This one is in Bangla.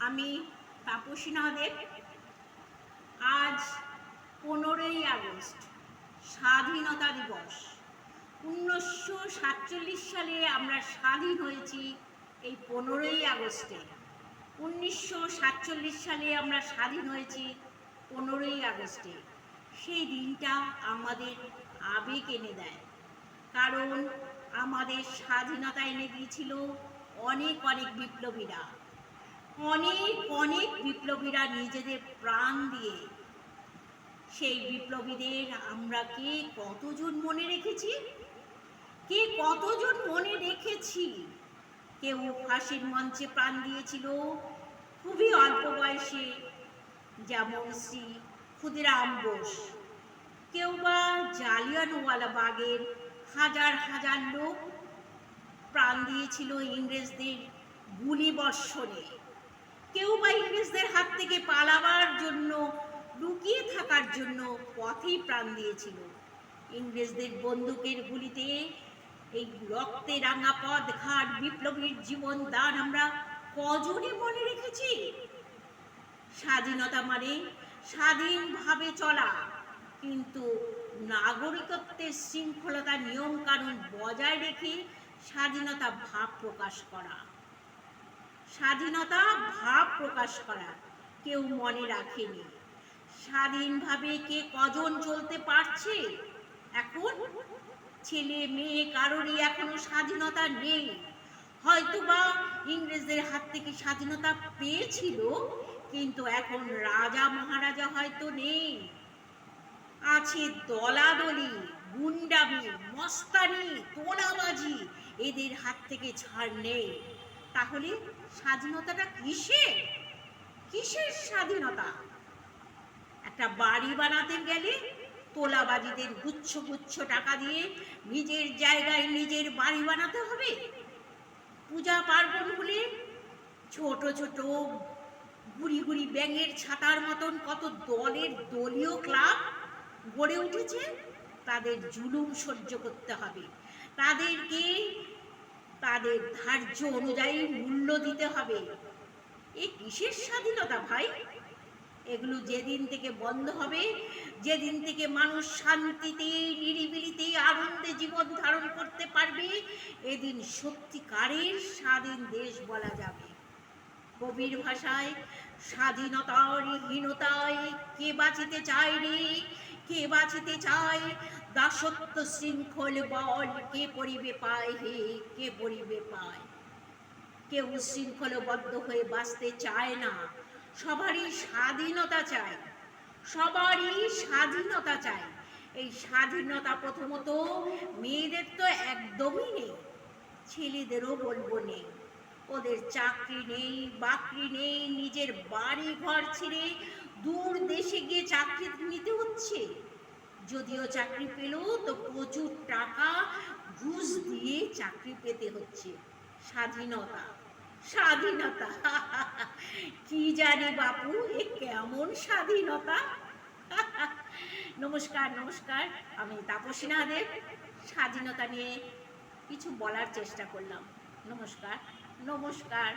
আমি তাপসী নাদেব। আজ 15ই আগস্ট স্বাধীনতা দিবস। 1947 সালে আমরা স্বাধীন হয়েছি এই 15ই আগস্টে। 1947 সালে আমরা স্বাধীন হয়েছি 15ই আগস্টে। সেই দিনটা আমাদের আবেগ এনে দেয়, কারণ আমাদের স্বাধীনতা এনে দিয়েছিল অনেক অনেক বিপ্লবীরা। অনেক অনেক বিপ্লবীরা নিজেদের প্রাণ দিয়ে। সেই বিপ্লবীদের আমরা কে কতজন মনে রেখেছি, কে কতজন মনে রেখেছি। কেউ ফাঁসির মঞ্চে প্রাণ দিয়েছিল খুবই অল্প বয়সে, যেমন শ্রী ক্ষুদিরাম বোস। কেউ বা জালিয়ানওয়ালাবাগের হাজার হাজার লোক প্রাণ দিয়েছিল ইংরেজদের গুলি বর্ষণে। কেউ বা ইংরেজদের হাত থেকে পালাবার জন্য, লুকিয়ে থাকার জন্য পথেই প্রাণ দিয়েছিল। ইংরেজদের বন্দুকের গুলিতে এই রক্তে রাঙা পথ ঘাট বিপ্লবীর জীবন দান আমরা কজনে মনে রেখেছি। স্বাধীনতা মানে স্বাধীনভাবে চলা, কিন্তু নাগরিকত্বের শৃঙ্খলতা নিয়ম কানুন বজায় রেখে স্বাধীনতা ভাব প্রকাশ করা। স্বাধীনতা ভাব প্রকাশ করা কেউ মনে রাখেনি। স্বাধীনভাবে কে কজন চলতে পারছে? এখন ছেলে মেয়ে কারোরই এখনো স্বাধীনতা নেই। হয়তোবা ইংরেজদের হাত থেকে স্বাধীনতা পেয়েছিল, কিন্তু এখন রাজা মহারাজা হয়তো নেই। আছে দলাদলি, গুন্ডামি, মস্তানি, তোলাবাজি। এদের হাত থেকে ছাড় নেই। তাহলে স্বাধীনতাটা কিসের? কিসের স্বাধীনতা? একটা বাড়ি বানাতে গেলে তোলাবাজিদের গুচ্ছ গুচ্ছ টাকা দিয়ে নিজের জায়গায় নিজের বাড়ি বানাতে হবে। পূজা পার্বণ হলে ছোট ছোট গুড়ি গুড়ি ব্যাঙের ছাতার মতন কত দলের দলীয় ক্লাব গড়ে উঠেছে। তাদের জুলুম সহ্য করতে হবে, তাদেরকে তাদের ধার্য অনুযায়ী মূল্য দিতে হবে। এ কিসের স্বাধীনতা ভাই? এগুলো যেদিন থেকে বন্ধ হবে, যেদিন থেকে মানুষ শান্তিতে নিরিবিলিতে আনন্দে জীবন ধারণ করতে পারবে, এদিন সত্যিকারের স্বাধীন দেশ বলা যাবে। কবির ভাষায়, স্বাধীনতার হীনতায় কে বাঁচিতে চায় রে, কে বাঁচিতে চায়? দাসত্ব শৃঙ্খল বল কে পরিবে পায় হে, কে পরিবে পায়? কেউ শৃঙ্খলবদ্ধ হয়ে বাঁচতে চায় না। সবারই স্বাধীনতা চাই, সবারই স্বাধীনতা চাই। এই স্বাধীনতা প্রথমত মেয়েদের তো একদমই নেই, ছেলেদেরও বলবো নেই। ওদের চাকরি নেই, বাকরি নেই, নিজের বাড়ি ঘর ছেড়ে দূর দেশে গিয়ে চাকরি নিতে হচ্ছে। যদিও চাকরি পেলেও তো প্রচুর টাকা ঘুষ দিয়ে চাকরি পেতে হচ্ছে। স্বাধীনতা, স্বাধীনতা কি জানি বাপু, এ কেমন স্বাধীনতা? নমস্কার, নমস্কার। আমি তাপসী নাদেব স্বাধীনতা নিয়ে কিছু বলার চেষ্টা করলাম। নমস্কার, নমস্কার।